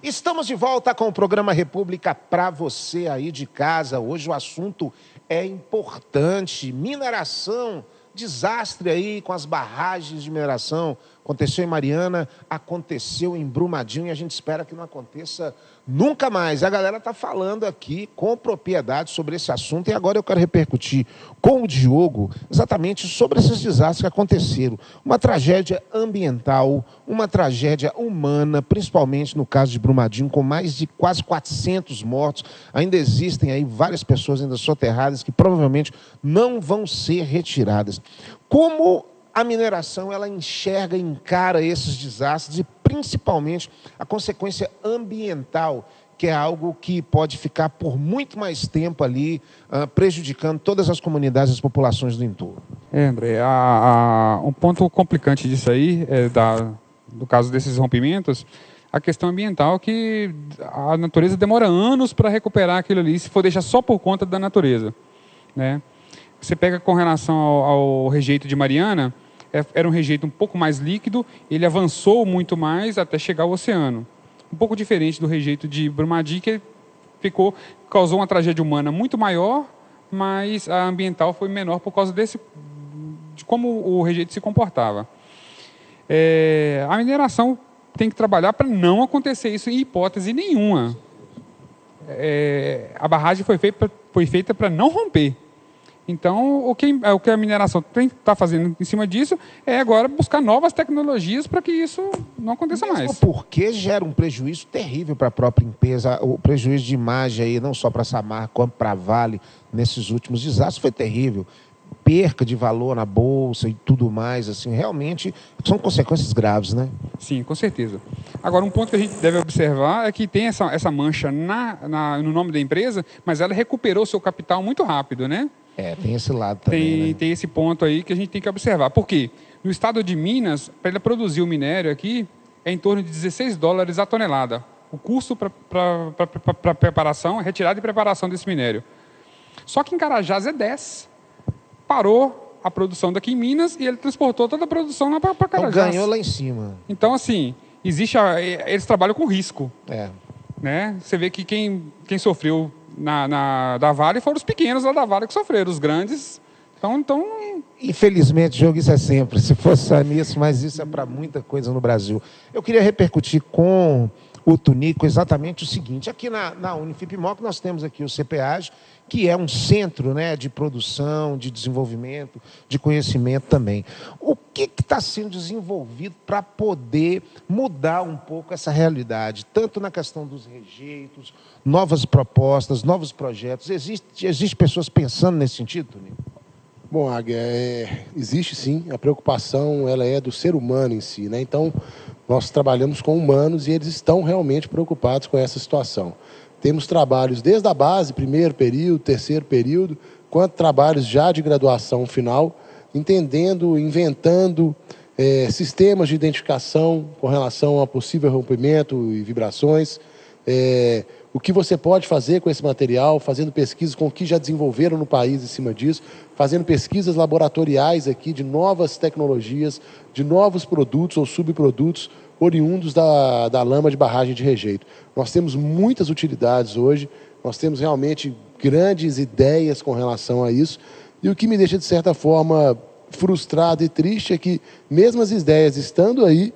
Estamos de volta com o programa República para você aí de casa. Hoje o assunto é importante, mineração, desastre aí com as barragens de mineração. Aconteceu em Mariana, aconteceu em Brumadinho e a gente espera que não aconteça nunca mais. A galera está falando aqui com propriedade sobre esse assunto e agora eu quero repercutir com o Diogo exatamente sobre esses desastres que aconteceram. Uma tragédia ambiental, uma tragédia humana, principalmente no caso de Brumadinho, com mais de quase 400 mortos. Ainda existem aí várias pessoas ainda soterradas que provavelmente não vão ser retiradas. Como a mineração ela enxerga e encara esses desastres e principalmente a consequência ambiental, que é algo que pode ficar por muito mais tempo ali prejudicando todas as comunidades e as populações do entorno. André, um ponto complicante disso aí, do caso desses rompimentos, a questão ambiental, que a natureza demora anos para recuperar aquilo ali, se for deixar só por conta da natureza, né? Você pega com relação ao rejeito de Mariana, era um rejeito um pouco mais líquido, ele avançou muito mais até chegar ao oceano. Um pouco diferente do rejeito de Brumadinho, que causou uma tragédia humana muito maior, mas a ambiental foi menor por causa de como o rejeito se comportava. A mineração tem que trabalhar para não acontecer isso em hipótese nenhuma. A barragem foi feita para não romper. Então, o que a mineração está fazendo em cima disso é agora buscar novas tecnologias para que isso não aconteça mais. Porque gera um prejuízo terrível para a própria empresa, o prejuízo de imagem aí, não só para Samarco, quanto para a Vale, nesses últimos desastres foi terrível. Perca de valor na bolsa e tudo mais, assim, realmente são consequências graves, né? Sim, com certeza. Agora, um ponto que a gente deve observar é que tem essa mancha no nome da empresa, mas ela recuperou seu capital muito rápido, né? Tem esse lado também, né? Tem esse ponto aí que a gente tem que observar. Por quê? No estado de Minas, para ele produzir o minério aqui, é em torno de $16 a tonelada. O custo para preparação, retirada e preparação desse minério. Só que em Carajás é 10. Parou a produção daqui em Minas e ele transportou toda a produção lá para Carajás. Então ganhou lá em cima. Então, assim, eles trabalham com risco. Né? Você vê que quem sofreu da Vale foram os pequenos lá da Vale que sofreram, os grandes. Então... Infelizmente, Diogo, isso é sempre. Se fosse só nisso, mas isso é para muita coisa no Brasil. Eu queria repercutir com o Tunico exatamente o seguinte. Aqui na Unifipmoc nós temos aqui o CPAG, que é um centro, né, de produção, de desenvolvimento, de conhecimento também. O que está sendo desenvolvido para poder mudar um pouco essa realidade, tanto na questão dos rejeitos, novas propostas, novos projetos? Existe pessoas pensando nesse sentido, Tonico? Bom, Águia, existe sim, a preocupação ela é do ser humano em si, né? Então, nós trabalhamos com humanos e eles estão realmente preocupados com essa situação. Temos trabalhos desde a base, primeiro período, terceiro período, quanto trabalhos já de graduação final, entendendo, inventando sistemas de identificação com relação a possível rompimento e vibrações, o que você pode fazer com esse material, fazendo pesquisas com o que já desenvolveram no país em cima disso, fazendo pesquisas laboratoriais aqui de novas tecnologias, de novos produtos ou subprodutos oriundos da lama de barragem de rejeito. Nós temos muitas utilidades hoje, nós temos realmente grandes ideias com relação a isso, e o que me deixa, de certa forma, frustrado e triste é que, mesmo as ideias estando aí,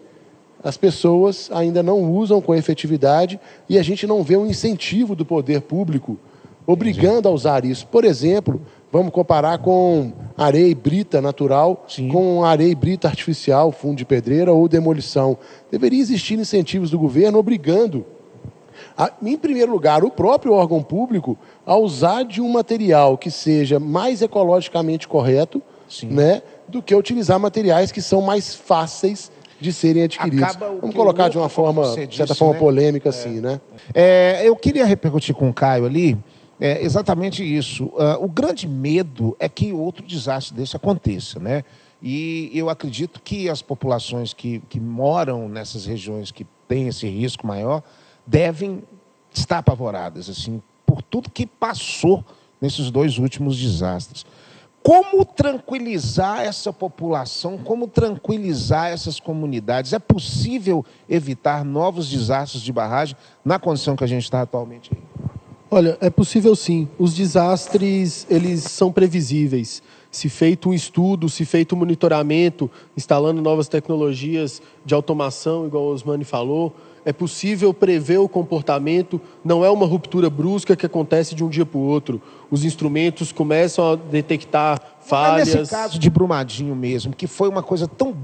as pessoas ainda não usam com efetividade e a gente não vê um incentivo do poder público obrigando a usar isso. Por exemplo, vamos comparar com areia e brita natural, sim, com areia e brita artificial, fundo de pedreira ou demolição. Deveria existir incentivos do governo obrigando, em primeiro lugar, o próprio órgão público a usar de um material que seja mais ecologicamente correto, né, do que utilizar materiais que são mais fáceis de serem adquiridos. Vamos colocar de uma forma, de certa forma, polêmica, assim, né? Eu queria repercutir com o Caio ali, exatamente isso. O grande medo é que outro desastre desse aconteça, né? E eu acredito que as populações que moram nessas regiões que têm esse risco maior devem estar apavoradas, assim, por tudo que passou nesses dois últimos desastres. Como tranquilizar essa população, como tranquilizar essas comunidades? É possível evitar novos desastres de barragem na condição que a gente está atualmente aí? Olha, é possível sim. Os desastres, eles são previsíveis. Se feito um estudo, se feito um monitoramento, instalando novas tecnologias de automação, igual o Osmani falou, é possível prever o comportamento, não é uma ruptura brusca que acontece de um dia para o outro. Os instrumentos começam a detectar falhas. Mas nesse caso de Brumadinho mesmo, que foi uma coisa tão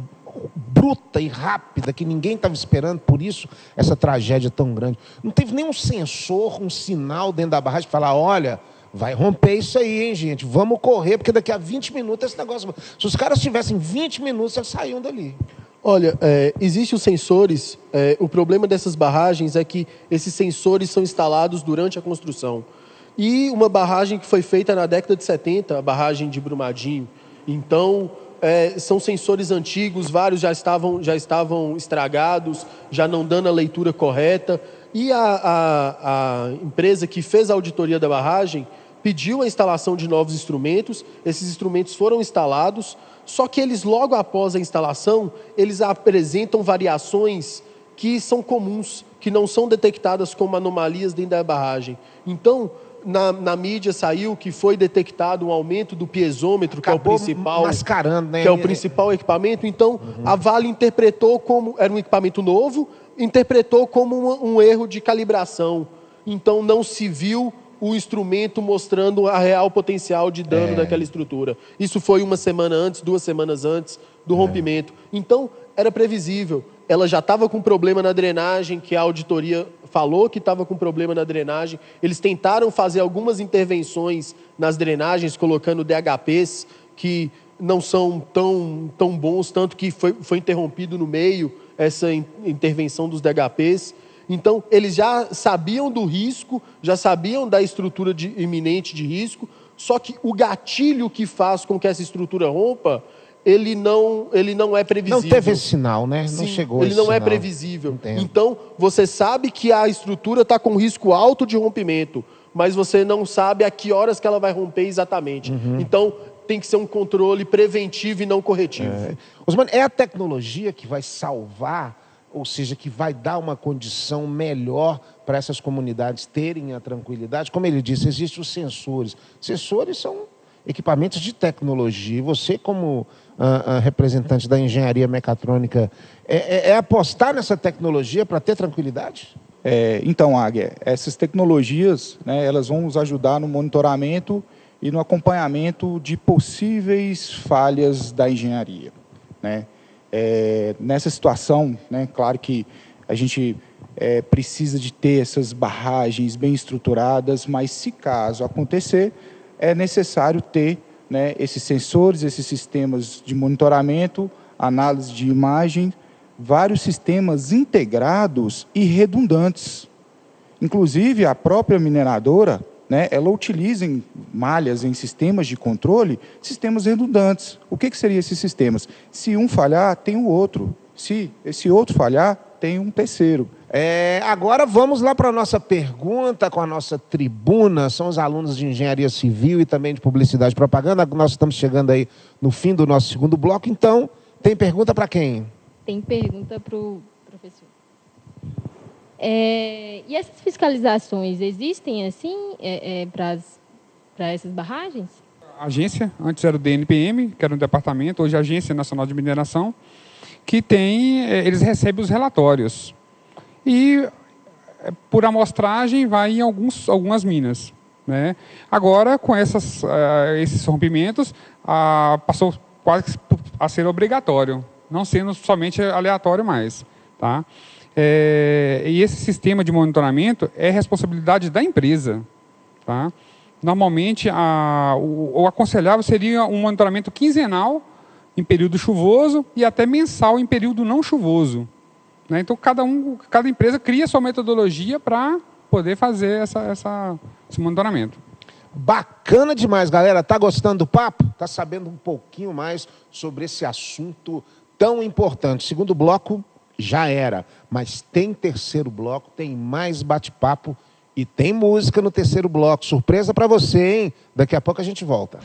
bruta e rápida que ninguém estava esperando, por isso essa tragédia tão grande. Não teve nenhum sensor, um sinal dentro da barragem para falar, olha, vai romper isso aí, hein, gente? Vamos correr, porque daqui a 20 minutos esse negócio... Se os caras tivessem 20 minutos, eles saíam dali. Olha, existem os sensores. O problema dessas barragens é que esses sensores são instalados durante a construção. E uma barragem que foi feita na década de 70, a barragem de Brumadinho. Então, são sensores antigos, vários já estavam estragados, já não dando a leitura correta. E a empresa que fez a auditoria da barragem pediu a instalação de novos instrumentos. Esses instrumentos foram instalados, só que eles, logo após a instalação, eles apresentam variações que são comuns, que não são detectadas como anomalias dentro da barragem. Então, na mídia saiu que foi detectado um aumento do piezômetro, que é o principal, mascarando, né? Que é o principal equipamento. Então, a Vale interpretou como era um equipamento novo, interpretou como um erro de calibração. Então, não se viu o instrumento mostrando a real potencial de dano daquela estrutura. Isso foi 1 semana antes, 2 semanas antes do rompimento. Então, era previsível. Ela já estava com problema na drenagem, que a auditoria falou que estava com problema na drenagem. Eles tentaram fazer algumas intervenções nas drenagens, colocando DHPs, que não são tão bons, tanto que foi interrompido no meio essa intervenção dos DHPs. Então, eles já sabiam do risco, já sabiam da estrutura iminente de risco, só que o gatilho que faz com que essa estrutura rompa, ele não é previsível. Não teve esse sinal, né? Sim, não chegou ele esse não é sinal. previsível. Entendo. Então, você sabe que a estrutura está com risco alto de rompimento, mas você não sabe a que horas que ela vai romper exatamente. Então, tem que ser um controle preventivo e não corretivo. Osmani, é a tecnologia que vai salvar, ou seja, que vai dar uma condição melhor para essas comunidades terem a tranquilidade? Como ele disse, existem os sensores. Sensores são equipamentos de tecnologia. E você, como representante da engenharia mecatrônica, é apostar nessa tecnologia para ter tranquilidade? Então, Águia, essas tecnologias, né, elas vão nos ajudar no monitoramento e no acompanhamento de possíveis falhas da engenharia, né? Nessa situação, né, claro que a gente precisa de ter essas barragens bem estruturadas, mas se caso acontecer, é necessário ter, né, esses sensores, esses sistemas de monitoramento, análise de imagem, vários sistemas integrados e redundantes. Inclusive, a própria mineradora, né, ela utiliza em malhas, em sistemas de controle, sistemas redundantes. O que seriam esses sistemas? Se um falhar, tem o outro. Se esse outro falhar, tem um terceiro. Agora vamos lá para a nossa pergunta com a nossa tribuna. São os alunos de Engenharia Civil e também de Publicidade e Propaganda. Nós estamos chegando aí no fim do nosso segundo bloco. Então, tem pergunta para quem? Tem pergunta para o professor. E essas fiscalizações existem assim para essas barragens? A agência, antes era o DNPM, que era um departamento, hoje é a Agência Nacional de Mineração, que eles recebem os relatórios. E, por amostragem, vai em algumas minas, né? Agora, com esses rompimentos, passou quase a ser obrigatório, não sendo somente aleatório mais, tá? E esse sistema de monitoramento é responsabilidade da empresa, tá? Normalmente, o aconselhável seria um monitoramento quinzenal em período chuvoso e até mensal em período não chuvoso, né? Então, cada empresa cria sua metodologia para poder fazer esse monitoramento. Bacana demais, galera. Tá gostando do papo? Tá sabendo um pouquinho mais sobre esse assunto tão importante? Segundo bloco já era, mas tem terceiro bloco, tem mais bate-papo e tem música no terceiro bloco. Surpresa para você, hein? Daqui a pouco a gente volta.